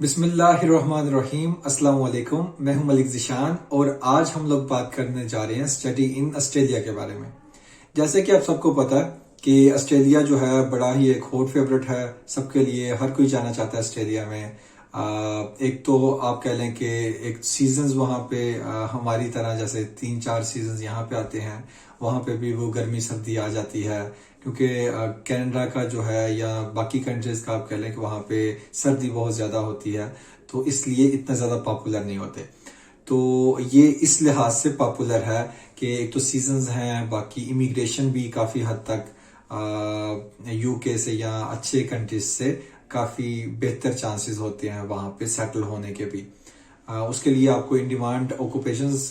बिस्मिल्लाहिर्रहमानिर्रहीम। अस्सलाम वालेकुम। मैं हूं मलिक ज़िशान और आज हम लोग बात करने जा रहे हैं स्टडी इन ऑस्ट्रेलिया के बारे में। जैसे कि आप सबको पता है कि ऑस्ट्रेलिया जो है बड़ा ही एक हॉट फेवरेट है सबके लिए। हर कोई जाना चाहता है ऑस्ट्रेलिया में। एक तो आप कह लें कि एक सीजन्स वहाँ पे हमारी तरह जैसे 3-4 सीजन्स यहाँ पे आते हैं, वहाँ पे भी वो गर्मी सर्दी आ जाती है। क्योंकि कनाडा का जो है या बाकी कंट्रीज का आप कह लें कि वहाँ पे सर्दी बहुत ज़्यादा होती है, तो इसलिए इतना ज़्यादा पॉपुलर नहीं होते। तो ये इस लिहाज से पॉपुलर है कि एक तो सीजन्स हैं, बाकी इमिग्रेशन भी काफ़ी हद तक यूके से या अच्छे कंट्रीज से काफ़ी बेहतर चांसेस होते हैं वहाँ पे सेटल होने के भी। उसके लिए आपको इन डिमांड ऑक्यूपेशंस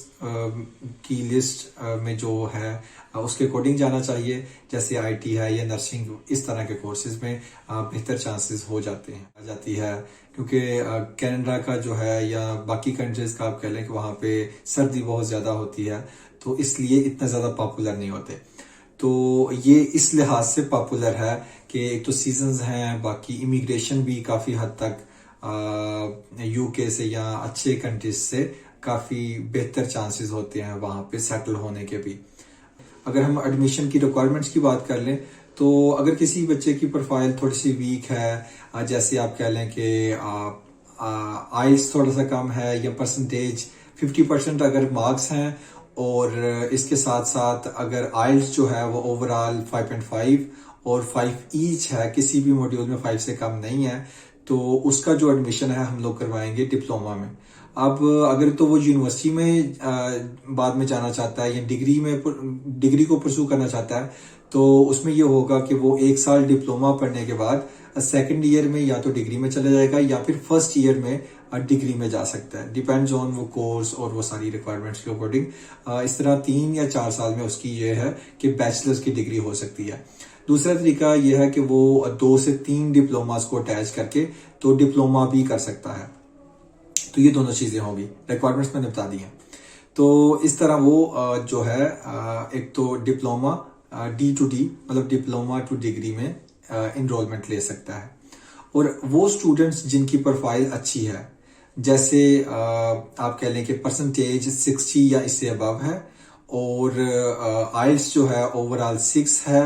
की लिस्ट में जो है उसके अकॉर्डिंग जाना चाहिए। जैसे आईटी है या नर्सिंग, इस तरह के कोर्सेज में बेहतर चांसेस हो जाते हैं आ जाती है। क्योंकि कनाडा का जो है या बाकी कंट्रीज का आप कह लें कि वहाँ पे सर्दी बहुत ज़्यादा होती है, तो इसलिए इतना ज़्यादा पॉपुलर नहीं होते। तो ये इस लिहाज से पॉपुलर है कि एक तो सीजन्स हैं, बाकी इमिग्रेशन भी काफ़ी हद तक यूके से या अच्छे कंट्रीज से काफ़ी बेहतर चांसेस होते हैं वहाँ पे सेटल होने के भी। अगर हम एडमिशन की रिक्वायरमेंट्स की बात कर लें, तो अगर किसी बच्चे की प्रोफाइल थोड़ी सी वीक है, जैसे आप कह लें कि आइल्स थोड़ा सा कम है या परसेंटेज 50% अगर मार्क्स हैं, और इसके साथ साथ अगर आइल्स जो है वो ओवरऑल 5.5 और 5 ईच है, किसी भी मॉड्यूल में 5 से कम नहीं है, तो उसका जो एडमिशन है हम लोग करवाएंगे डिप्लोमा में। अब अगर तो वो यूनिवर्सिटी में बाद में जाना चाहता है या डिग्री को परसू करना चाहता है, तो उसमें ये होगा कि वो 1 साल डिप्लोमा पढ़ने के बाद सेकंड ईयर में या तो डिग्री में चला जाएगा या फिर फर्स्ट ईयर में डिग्री में जा सकता है। डिपेंड्स ऑन वो कोर्स और वो सारी रिक्वायरमेंट्स के अकॉर्डिंग। इस तरह 3 या 4 साल में उसकी ये है कि बैचलर्स की डिग्री हो सकती है। दूसरा तरीका यह है कि वो 2 से 3 डिप्लोमास को अटैच करके तो डिप्लोमा भी कर सकता है। तो ये दोनों चीजें होंगी, रिक्वायरमेंट्स मैंने बता दी हैं। तो इस तरह वो जो है एक तो डिप्लोमा D to D मतलब डिप्लोमा टू डिग्री में इनरोलमेंट ले सकता है। और वो स्टूडेंट्स जिनकी प्रोफाइल अच्छी है, जैसे आप कह लें कि परसेंटेज 60 या इससे अबव है, और आइल्स जो है ओवरऑल 6 है,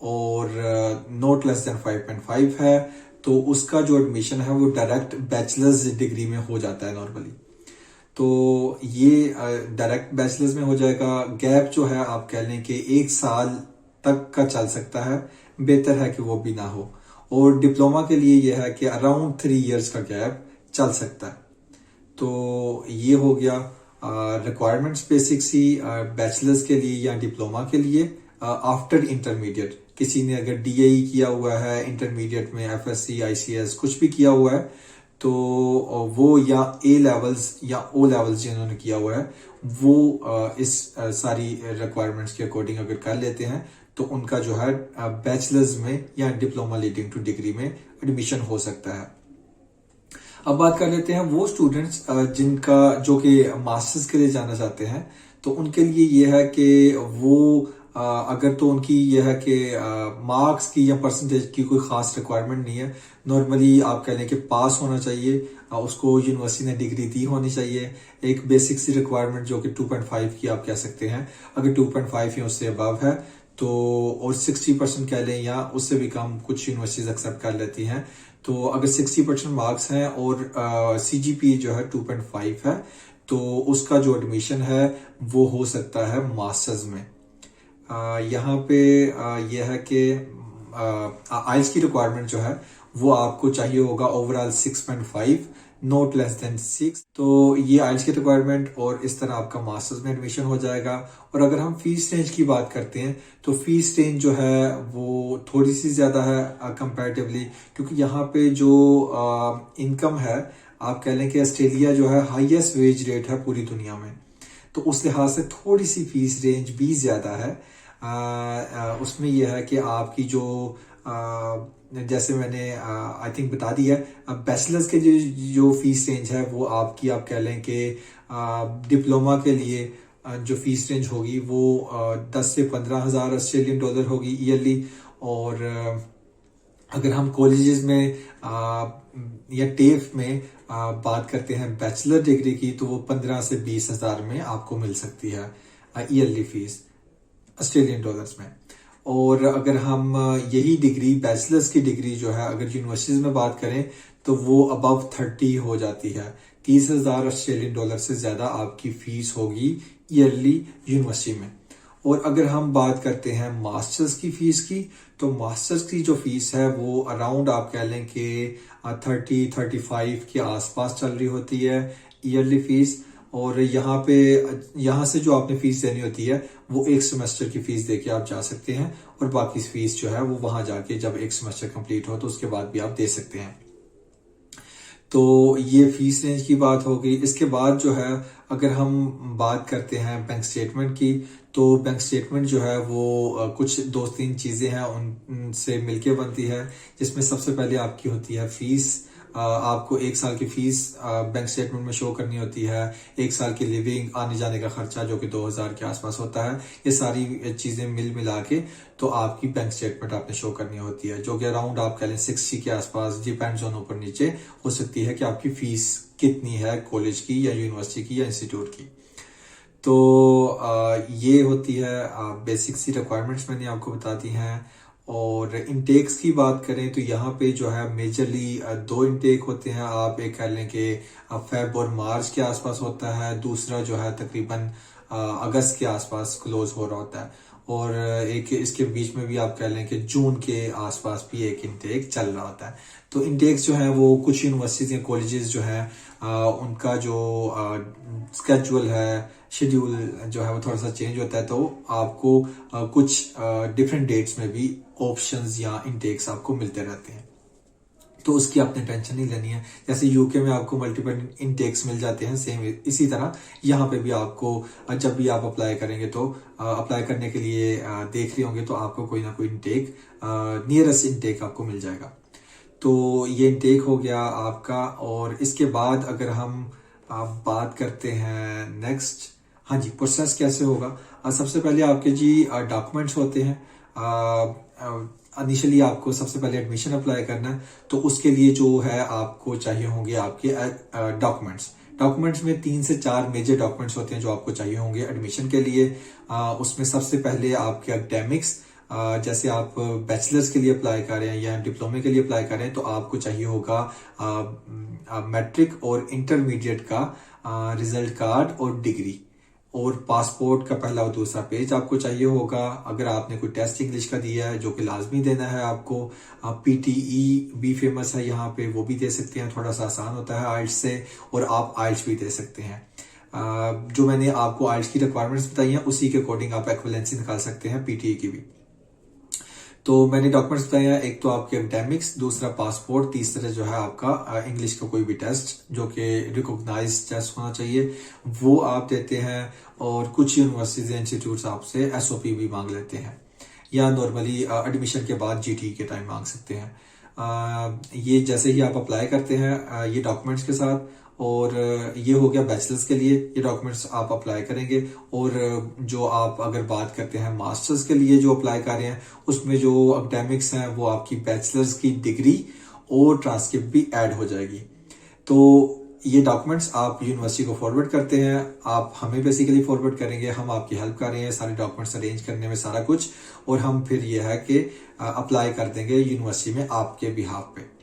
और नॉट लेस देन 5.5 है, तो उसका जो एडमिशन है वो डायरेक्ट बैचलर्स डिग्री में हो जाता है नॉर्मली। तो ये डायरेक्ट बैचलर्स में हो जाएगा। गैप जो है आप कह लें कि 1 साल तक का चल सकता है, बेहतर है कि वो भी ना हो। और डिप्लोमा के लिए यह है कि अराउंड 3 इयर्स का गैप चल सकता है। तो ये हो गया रिक्वायरमेंट्स बेसिक सी बैचलर्स के लिए या डिप्लोमा के लिए। आफ्टर इंटरमीडिएट किसी ने अगर डीएई किया हुआ है, इंटरमीडिएट में एफएससी आईसीएस कुछ भी किया हुआ है, तो वो या ए लेवल्स या ओ लेवल्स जिन्होंने किया हुआ है वो इस सारी रिक्वायरमेंट्स के अकॉर्डिंग अगर कर लेते हैं, तो उनका जो है बैचलर्स में या डिप्लोमा लीडिंग टू डिग्री में एडमिशन हो सकता है। अब बात कर लेते हैं वो स्टूडेंट्स जिनका जो कि मास्टर्स के लिए जाना चाहते हैं। तो उनके लिए ये है कि वो अगर तो उनकी यह है कि मार्क्स की या परसेंटेज की कोई खास रिक्वायरमेंट नहीं है। नॉर्मली आप कह लें कि पास होना चाहिए, उसको यूनिवर्सिटी ने डिग्री दी होनी चाहिए। एक बेसिक सी रिक्वायरमेंट जो कि 2.5 की आप कह सकते हैं। अगर 2.5 या उससे अबव है तो, और 60% कह लें या उससे भी कम कुछ यूनिवर्सिटीज एक्सेप्ट कर लेती हैं। तो अगर 60% मार्क्स हैं और सीजीपीए जो है 2.5 है, तो उसका जो एडमिशन है वो हो सकता है मास्टर्स में। यहाँ पे यह है कि आइल्स की रिक्वायरमेंट जो है वो आपको चाहिए होगा ओवरऑल 6.5, नॉट लेस देन 6। तो ये आइल्स की रिक्वायरमेंट, और इस तरह आपका मास्टर्स में एडमिशन हो जाएगा। और अगर हम फीस रेंज की बात करते हैं, तो फीस रेंज जो है वो थोड़ी सी ज्यादा है कंपैरेटिवली, क्योंकि यहाँ पे जो इनकम है आप कह लें कि ऑस्ट्रेलिया जो है हाईएस्ट वेज रेट है पूरी दुनिया में, तो उस लिहाज से थोड़ी सी फीस रेंज भी ज्यादा है। उसमें यह है कि आपकी जो जैसे मैंने आई थिंक बता दी है, बैचलर्स के जो फीस रेंज है वो आपकी आप कह लें कि डिप्लोमा के लिए जो फीस रेंज होगी वो 10 से 15 हज़ार ऑस्ट्रेलियन डॉलर होगी ईयरली। और अगर हम कॉलेजेस में या टेफ में बात करते हैं बैचलर डिग्री की, तो वो 15 से 20 हजार में आपको मिल सकती है ईयरली फीस ऑस्ट्रेलियन डॉलर्स में। और अगर हम यही डिग्री बैचलर्स की डिग्री जो है अगर यूनिवर्सिटीज में बात करें तो वो अबव 30 हो जाती है। 30,000 ऑस्ट्रेलियन डॉलर से ज्यादा आपकी फीस होगी ईयरली यूनिवर्सिटी में। और अगर हम बात करते हैं मास्टर्स की फीस की, तो मास्टर्स की जो फीस है वो अराउंड आप कह लें कि 30-35 के आसपास चल रही होती है ईयरली फीस। और यहाँ से जो आपने फीस देनी होती है वो एक सेमेस्टर की फीस देके आप जा सकते हैं, और बाकी फीस जो है वो वहां जाके जब एक सेमेस्टर कंप्लीट हो तो उसके बाद भी आप दे सकते हैं। तो ये फीस रेंज की बात हो गई। इसके बाद जो है अगर हम बात करते हैं बैंक स्टेटमेंट की, तो बैंक स्टेटमेंट जो है वो कुछ 2-3 चीजें हैं उनसे मिलके बनती है, जिसमें सबसे पहले आपकी होती है फीस। आपको 1 साल की फीस बैंक स्टेटमेंट में शो करनी होती है, 1 साल की लिविंग, आने जाने का खर्चा जो कि 2000 के आसपास होता है। ये सारी चीजें मिला के तो आपकी बैंक स्टेटमेंट आपने शो करनी होती है, जो कि अराउंड आप कह लें 60 के आसपास, डिपेंड्स ऑन ऊपर नीचे हो सकती है कि आपकी फीस कितनी है कॉलेज की या यूनिवर्सिटी की या इंस्टीट्यूट की। तो ये होती है बेसिक सी रिक्वायरमेंट्स मैंने आपको बता दी हैं। और इनटेक्स की बात करें तो यहाँ पे जो है मेजरली 2 इनटेक होते हैं। आप एक कह लें कि फेब और मार्च के आसपास होता है, दूसरा जो है तकरीबन अगस्त के आसपास क्लोज हो रहा होता है, और एक इसके बीच में भी आप कह लें कि जून के आसपास भी एक इनटेक चल रहा होता है। तो इनटेक्स जो है वो कुछ यूनिवर्सिटीज या कॉलेजेस जो है उनका जो स्केड्यूल है, शेड्यूल जो है वो थोड़ा सा चेंज होता है, तो आपको कुछ डिफरेंट डेट्स में भी ऑप्शंस या इनटेक्स आपको मिलते रहते हैं। तो उसकी आपने टेंशन नहीं लेनी है। जैसे यूके में आपको मल्टीपल इनटेक्स मिल जाते हैं, सेम इसी तरह यहाँ पे भी आपको जब भी आप अप्लाई करेंगे तो अप्लाई करने के लिए देख रहे होंगे तो आपको कोई ना कोई इनटेक, नियरेस्ट इनटेक आपको मिल जाएगा। तो ये इनटेक हो गया आपका। और इसके बाद अगर हम बात करते हैं नेक्स्ट, हाँ जी, प्रोसेस कैसे होगा। सबसे पहले आपके जी डॉक्यूमेंट्स होते हैं। इनिशियली आपको सबसे पहले एडमिशन अप्लाई करना है, तो उसके लिए जो है आपको चाहिए होंगे आपके डॉक्यूमेंट्स में 3 से 4 मेजर डॉक्यूमेंट्स होते हैं जो आपको चाहिए होंगे एडमिशन के लिए। उसमें सबसे पहले आपके एकेडमिक्स, जैसे आप बैचलर्स के लिए अप्लाई कर रहे हैं या डिप्लोमे के लिए अप्लाई कर रहे हैं तो आपको चाहिए होगा मैट्रिक और इंटरमीडिएट का रिजल्ट कार्ड और डिग्री, और पासपोर्ट का पहला और दूसरा पेज आपको चाहिए होगा। अगर आपने कोई टेस्ट इंग्लिश का दिया है जो कि लाजमी देना है आपको। पीटीई भी फेमस है यहाँ पे, वो भी दे सकते हैं, थोड़ा सा आसान होता है आइल्स से, और आप आइल्स भी दे सकते हैं। जो मैंने आपको आइल्स की रिक्वायरमेंट्स बताई हैं उसी के अकॉर्डिंग आप एक्विवेलेंसी निकाल सकते हैं पीटीई की भी। तो मैंने डॉक्यूमेंट्स बताए हैं, एक तो आपके एकेडमिक्स, दूसरा पासपोर्ट, तीसरा जो है आपका इंग्लिश का कोई भी टेस्ट जो कि रिकॉग्नाइज्ड टेस्ट होना चाहिए वो आप देते हैं। और कुछ यूनिवर्सिटीज इंस्टीट्यूट्स आपसे एसओपी भी मांग लेते हैं, या नॉर्मली एडमिशन के बाद जीटी के टाइम मांग सकते हैं। ये जैसे ही आप अप्लाई करते हैं ये डॉक्यूमेंट्स के साथ, और ये हो गया बैचलर्स के लिए, ये डॉक्यूमेंट्स आप अप्लाई करेंगे। और जो आप अगर बात करते हैं मास्टर्स के लिए जो अप्लाई कर रहे हैं, उसमें जो एकेडमिक्स हैं वो आपकी बैचलर्स की डिग्री और ट्रांसक्रिप्ट भी ऐड हो जाएगी। तो ये डॉक्यूमेंट्स आप यूनिवर्सिटी को फॉरवर्ड करते हैं, आप हमें बेसिकली फॉरवर्ड करेंगे, हम आपकी हेल्प कर रहे हैं सारे डॉक्यूमेंट्स अरेंज करने में सारा कुछ, और हम फिर ये है कि अप्लाई कर देंगे यूनिवर्सिटी में आपके बिहाफ पे।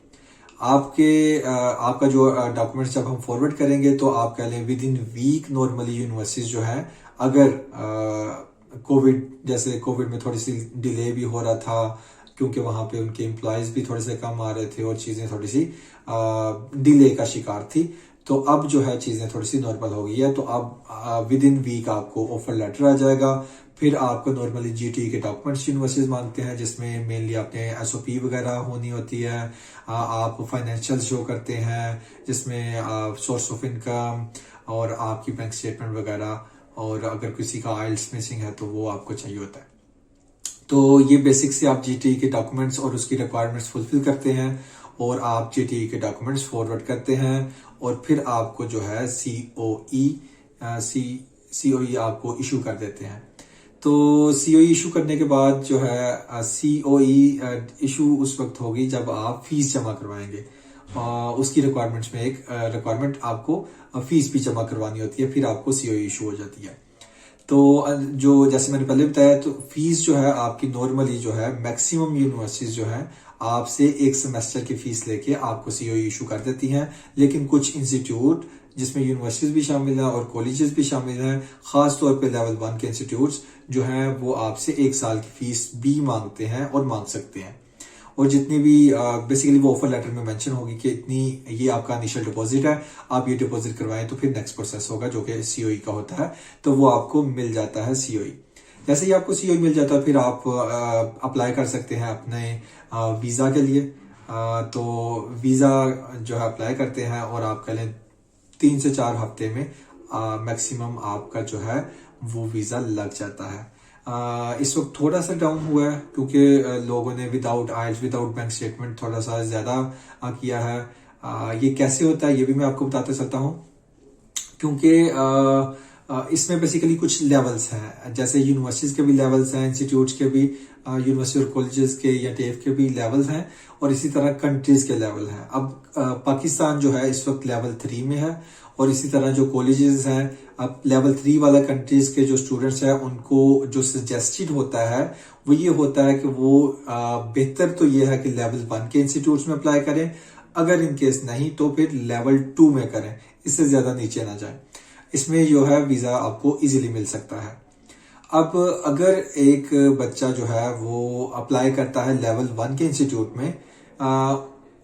आपका जो डॉक्यूमेंट्स जब हम फॉरवर्ड करेंगे तो आप कह लें within week normally universities जो है, अगर कोविड में थोड़ी सी डिले भी हो रहा था क्योंकि वहां पे उनके एम्प्लॉयज भी थोड़े से कम आ रहे थे और चीजें थोड़ी सी डिले का शिकार थी, तो अब जो है चीजें थोड़ी सी नॉर्मल हो गई है। तो अब विद इन वीक आपको ऑफर लेटर आ जाएगा। फिर आपको नॉर्मली जीटी के डॉक्यूमेंट्स यूनिवर्सिटीज मांगते हैं, जिसमें मेनली आपने एसओपी वगैरह होनी होती है। आप फाइनेंशियल शो करते हैं, जिसमें सोर्स ऑफ इनकम और आपकी बैंक स्टेटमेंट वगैरह, और अगर किसी का आइल्स मिसिंग है तो वो आपको चाहिए होता है। तो ये बेसिक से आप जीटी के डॉक्यूमेंट्स और उसकी रिक्वायरमेंट्स फुलफिल करते हैं, और आप जीटी के डॉक्यूमेंट्स फॉरवर्ड करते हैं, और फिर आपको जो है सीओई आपको इशू कर देते हैं। तो सीओई इशू करने के बाद जो है सीओई इशू उस वक्त होगी जब आप फीस जमा करवाएंगे। उसकी रिक्वायरमेंट्स में एक रिक्वायरमेंट आपको फीस भी जमा करवानी होती है, फिर आपको सीओई इशू हो जाती है। तो जो जैसे मैंने पहले बताया, तो फीस जो है आपकी नॉर्मली जो है मैक्सिमम यूनिवर्सिटीज जो है आपसे एक सेमेस्टर की फीस लेके आपको सीओई इशू कर देती हैं। लेकिन कुछ इंस्टीट्यूट जिसमें यूनिवर्सिटीज भी शामिल हैं और कॉलेजेस भी शामिल हैं, खास तौर पे लेवल 1 के इंस्टीट्यूट्स जो हैं वो आपसे 1 साल की फीस भी मांगते हैं और मांग सकते हैं। और जितनी भी बेसिकली वो ऑफर लेटर में मेंशन होगी कि इतनी ये आपका इनिशियल डिपॉजिट है, आप ये डिपॉजिट करवाएं तो फिर नेक्स्ट प्रोसेस होगा जो कि सीओई का होता है, तो वो आपको मिल जाता है सीओई। जैसे ही आपको सीओई मिल जाता है फिर आप अप्लाई कर सकते हैं अपने वीजा के लिए। तो वीजा जो है अप्लाई करते हैं और आप कह लें 3 से 4 हफ्ते में मैक्सिमम आपका जो है वो वीजा लग जाता है। इस वक्त थोड़ा सा डाउन हुआ है क्योंकि लोगों ने विदाउट आइल्स विदाउट बैंक स्टेटमेंट थोड़ा सा ज्यादा किया है। ये कैसे होता है ये भी मैं आपको बताते चलता हूँ, क्योंकि इसमें बेसिकली कुछ लेवल्स हैं। जैसे यूनिवर्सिटीज के भी लेवल्स हैं, इंस्टीट्यूट्स के भी, यूनिवर्सिटी और कॉलेजेस के या टेफ के भी लेवल्स हैं, और इसी तरह कंट्रीज के लेवल हैं। अब पाकिस्तान जो है इस वक्त लेवल 3 में है, और इसी तरह जो कॉलेजेस हैं, अब लेवल 3 वाला कंट्रीज के जो स्टूडेंट्स हैं उनको जो सजेस्टेड होता है वो ये होता है कि वो बेहतर तो ये है कि लेवल 1 के इंस्टीट्यूट्स में अप्लाई करें, अगर इन केस नहीं तो फिर लेवल 2 में करें, इससे ज्यादा नीचे ना जाए। इसमें जो है वीजा आपको इजीली मिल सकता है। अब अगर एक बच्चा जो है वो अप्लाई करता है लेवल 1 के इंस्टीट्यूट में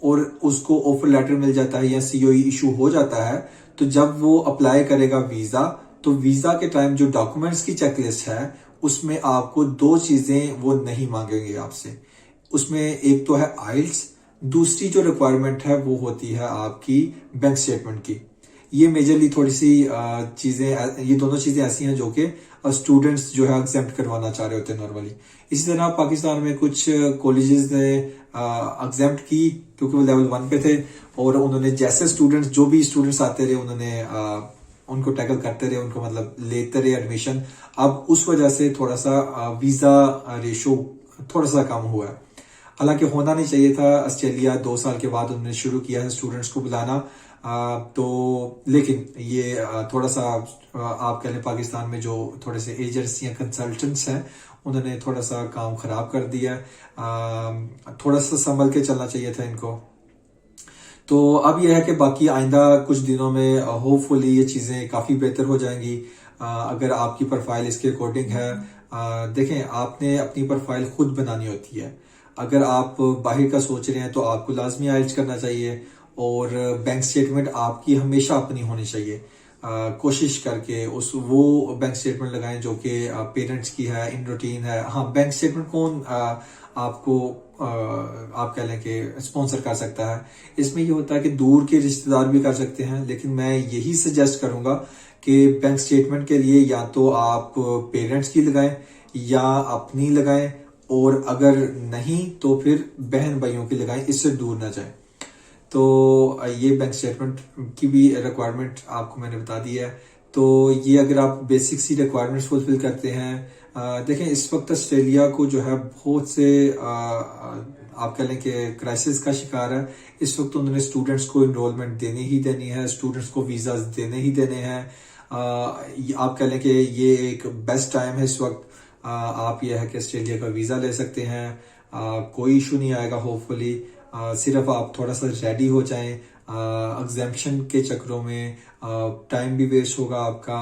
और उसको ऑफर लेटर मिल जाता है या सीओई इशू हो जाता है, तो जब वो अप्लाई करेगा वीजा, तो वीजा के टाइम जो डॉक्यूमेंट्स की चेकलिस्ट है उसमें आपको 2 चीजें वो नहीं मांगेंगे आपसे। उसमें एक तो है आइल्स, दूसरी जो रिक्वायरमेंट है वो होती है आपकी बैंक स्टेटमेंट की। ये मेजरली थोड़ी सी चीजें, ये दोनों चीजें ऐसी हैं जो कि स्टूडेंट्स जो है एग्जेम्प्ट करवाना चाह रहे होते हैं नॉर्मली। इसी तरह पाकिस्तान में कुछ कॉलेजेस ने एग्जेम्प्ट की क्योंकि वो लेवल 1 पे थे, और उन्होंने जैसे स्टूडेंट्स जो भी स्टूडेंट्स आते रहे उन्होंने उनको टैकल करते रहे, उनको मतलब लेते रहे एडमिशन। अब उस वजह से थोड़ा सा वीजा रेशो थोड़ा सा कम हुआ है। हालांकि होना नहीं चाहिए था। ऑस्ट्रेलिया 2 साल के बाद उन्होंने शुरू किया है स्टूडेंट्स को बुलाना, तो लेकिन ये थोड़ा सा आप कह लें पाकिस्तान में जो थोड़े से एजेंट्स या कंसल्टेंट्स हैं उन्होंने थोड़ा सा काम खराब कर दिया। थोड़ा सा संभल के चलना चाहिए था इनको। तो अब यह है कि बाकी आइंदा कुछ दिनों में होपफुली ये चीजें काफी बेहतर हो जाएंगी। अगर आपकी प्रोफाइल इसके अकॉर्डिंग है, देखें आपने अपनी प्रोफाइल खुद बनानी होती है। अगर आप बाहर का सोच रहे हैं तो आपको लाजमी आइल्स करना चाहिए, और बैंक स्टेटमेंट आपकी हमेशा अपनी होनी चाहिए। कोशिश करके वो बैंक स्टेटमेंट लगाएं जो कि पेरेंट्स की है, इन रूटीन है। हाँ, बैंक स्टेटमेंट कौन आपको आप कह लें कि स्पॉन्सर कर सकता है, इसमें ये होता है कि दूर के रिश्तेदार भी कर सकते हैं, लेकिन मैं यही सजेस्ट करूंगा कि बैंक स्टेटमेंट के लिए या तो आप पेरेंट्स की लगाएं या अपनी लगाएं, और अगर नहीं तो फिर बहन भाइयों की लगाएं, इससे दूर ना जाएं। तो ये बैंक स्टेटमेंट की भी रिक्वायरमेंट आपको मैंने बता दी है। तो ये अगर आप बेसिक सी रिक्वायरमेंट्स फुलफिल करते हैं, देखें इस वक्त ऑस्ट्रेलिया को जो है बहुत से आप कह लें कि क्राइसिस का शिकार है। इस वक्त उन्होंने स्टूडेंट्स को इनरोलमेंट देनी ही देनी है, स्टूडेंट्स को वीजा देने ही देने हैं। आप कह लें कि ये एक बेस्ट टाइम है इस वक्त। आप यह है कि ऑस्ट्रेलिया का वीजा ले सकते हैं, कोई इशू नहीं आएगा होपफुली। सिर्फ आप थोड़ा सा रेडी हो जाएं। एग्जाम्पशन के चक्रों में टाइम भी वेस्ट होगा आपका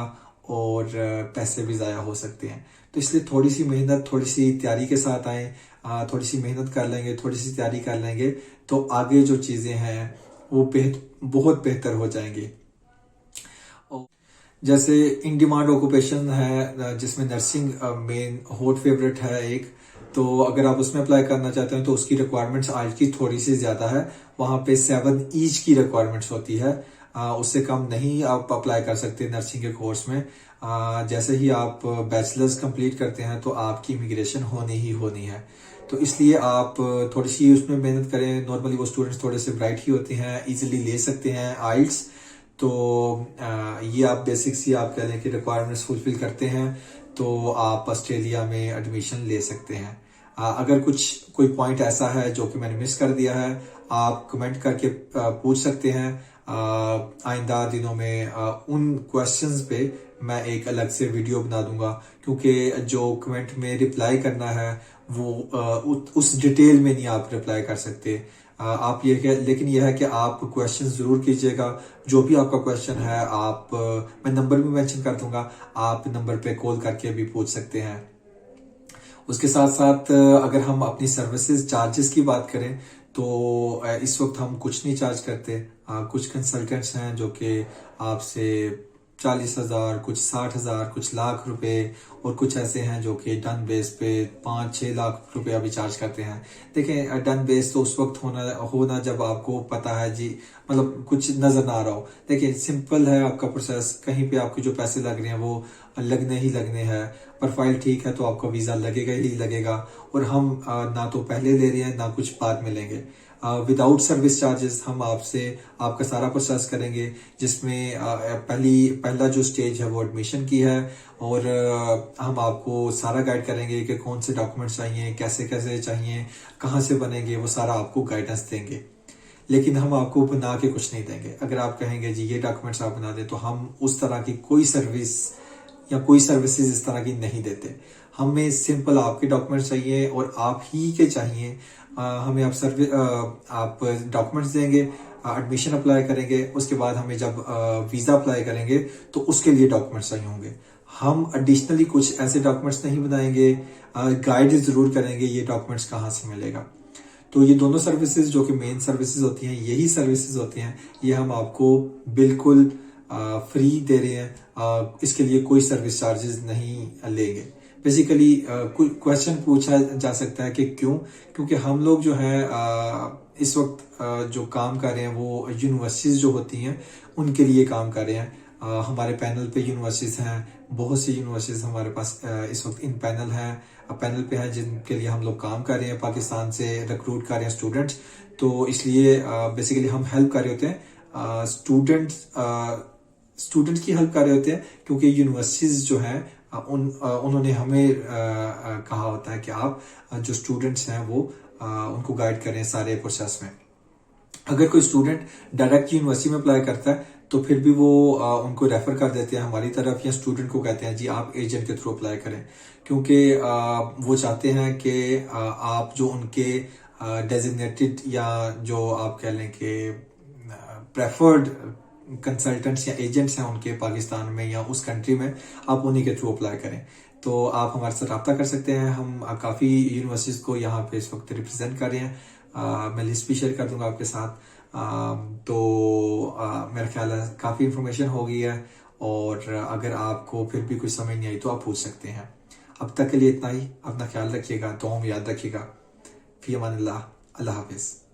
और पैसे भी ज़ाया हो सकते हैं। तो इसलिए थोड़ी सी मेहनत, थोड़ी सी तैयारी के साथ आएं। थोड़ी सी मेहनत कर लेंगे, थोड़ी सी तैयारी कर लेंगे तो आगे जो चीज़ें हैं वो बहुत बेहतर हो जाएंगी। जैसे इन डिमांड ऑक्यूपेशन है जिसमें नर्सिंग मेन हॉट फेवरेट है एक, तो अगर आप उसमें अप्लाई करना चाहते हैं तो उसकी रिक्वायरमेंट्स आज की थोड़ी सी ज्यादा है। वहां पे 7 ईच की रिक्वायरमेंट्स होती है, उससे कम नहीं आप अप्लाई कर सकते नर्सिंग के कोर्स में। जैसे ही आप बैचलर्स कंप्लीट करते हैं तो आपकी इमिग्रेशन होनी ही होनी है। तो इसलिए आप थोड़ी सी उसमें मेहनत करें। नॉर्मली वो स्टूडेंट्स थोड़े से ब्राइट ही होते हैं, इजिली ले सकते हैं आइल्स। तो ये आप बेसिक्स ही आप कह लें कि रिक्वायरमेंट्स फुलफिल करते हैं तो आप ऑस्ट्रेलिया में एडमिशन ले सकते हैं। अगर कोई पॉइंट ऐसा है जो कि मैंने मिस कर दिया है, आप कमेंट करके पूछ सकते हैं। आइंदा दिनों में उन क्वेश्चंस पे मैं एक अलग से वीडियो बना दूंगा, क्योंकि जो कमेंट में रिप्लाई करना है वो उस डिटेल में नहीं आप रिप्लाई कर सकते। आप लेकिन यह है कि आप क्वेश्चन जरूर कीजिएगा। जो भी आपका क्वेश्चन है आप मैं नंबर भी मेंशन कर दूंगा, आप नंबर पे कॉल करके भी पूछ सकते हैं। उसके साथ साथ अगर हम अपनी सर्विसेज चार्जेस की बात करें तो इस वक्त हम कुछ नहीं चार्ज करते। कुछ कंसल्टेंट्स हैं जो कि आपसे 40,000, कुछ 60,000, कुछ लाख रुपए, और कुछ ऐसे हैं जो कि डन बेस पे 5-6 लाख रुपया भी चार्ज करते हैं। देखें, डन बेस तो उस वक्त होना जब आपको पता है जी, मतलब कुछ नजर ना आ रहा हो। देखिए, सिंपल है आपका प्रोसेस। कहीं पे आपके जो पैसे लग रहे हैं वो लगने ही लगने हैं। प्रोफाइल ठीक है तो आपका वीजा लगेगा ही लगेगा, और हम ना तो पहले ले रहे हैं ना कुछ बाद में लेंगे। विदाउट सर्विस चार्जेस हम आपसे आपका सारा प्रोसेस करेंगे, जिसमें पहला जो स्टेज है वो एडमिशन की है, और हम आपको सारा गाइड करेंगे कि कौन से डॉक्यूमेंट्स चाहिए, कैसे कैसे चाहिए, कहाँ से बनेंगे, वो सारा आपको गाइडेंस देंगे। लेकिन हम आपको बना के कुछ नहीं देंगे। अगर आप कहेंगे जी ये डॉक्यूमेंट्स आप बना दे, तो हम उस तरह की कोई सर्विस या कोई सर्विसेज इस तरह की नहीं देते। हमें सिंपल आपके डॉक्यूमेंट्स चाहिए और आप ही के चाहिए। हमें आप डॉक्यूमेंट्स देंगे, एडमिशन अप्लाई करेंगे, उसके बाद हमें जब वीजा अप्लाई करेंगे तो उसके लिए डॉक्यूमेंट्स चाहिए होंगे। हम एडिशनली कुछ ऐसे डॉक्यूमेंट्स नहीं बनाएंगे, गाइड जरूर करेंगे ये डॉक्यूमेंट्स कहाँ से मिलेगा। तो ये दोनों सर्विसेज जो कि मेन सर्विसेज होती हैं, यही सर्विसेज होती हैं, ये हम आपको बिल्कुल फ्री दे रहे हैं। इसके लिए कोई सर्विस चार्जेस नहीं लेंगे। बेसिकली क्वेश्चन पूछा जा सकता है कि क्योंकि हम लोग जो है इस वक्त जो काम कर रहे हैं वो यूनिवर्सिटीज जो होती हैं उनके लिए काम कर रहे हैं। हमारे पैनल पे यूनिवर्सिटीज हैं, बहुत सी यूनिवर्सिटीज हमारे पास इस वक्त इन पैनल पे हैं, जिनके लिए हम लोग काम कर रहे हैं। पाकिस्तान से रिक्रूट कर रहे हैं स्टूडेंट्स, तो इसलिए बेसिकली हम हेल्प कर रहे होते हैं स्टूडेंट्स की हेल्प कर रहे होते हैं, क्योंकि यूनिवर्सिटीज जो हैं उन्होंने हमें कहा होता है कि आप जो स्टूडेंट्स हैं वो उनको गाइड करें सारे प्रोसेस में। अगर कोई स्टूडेंट डायरेक्ट यूनिवर्सिटी में अप्लाई करता है तो फिर भी वो उनको रेफर कर देते हैं हमारी तरफ, या स्टूडेंट को कहते हैं जी आप एजेंट के थ्रू अप्लाई करें, क्योंकि वो चाहते हैं कि आप जो उनके डेजिग्नेटेड या जो आप कह लें कि प्रेफर्ड कंसल्टेंट्स या एजेंट्स हैं उनके पाकिस्तान में या उस कंट्री में, आप उन्हीं के थ्रू अप्लाई करें। तो आप हमारे साथ रब्ता कर सकते हैं। हम काफ़ी यूनिवर्सिटीज़ को यहाँ पे इस वक्त रिप्रेजेंट कर रहे हैं। मैं लिस्ट भी शेयर कर दूंगा आपके साथ। मेरा ख्याल है काफ़ी इंफॉर्मेशन हो गई है, और अगर आपको फिर भी कुछ समझ नहीं आई तो आप पूछ सकते हैं। अब तक के लिए इतना ही। अपना ख्याल रखिएगा, दुआ में याद रखिएगा। फी अमान अल्लाह। अल्लाह हाफिज़।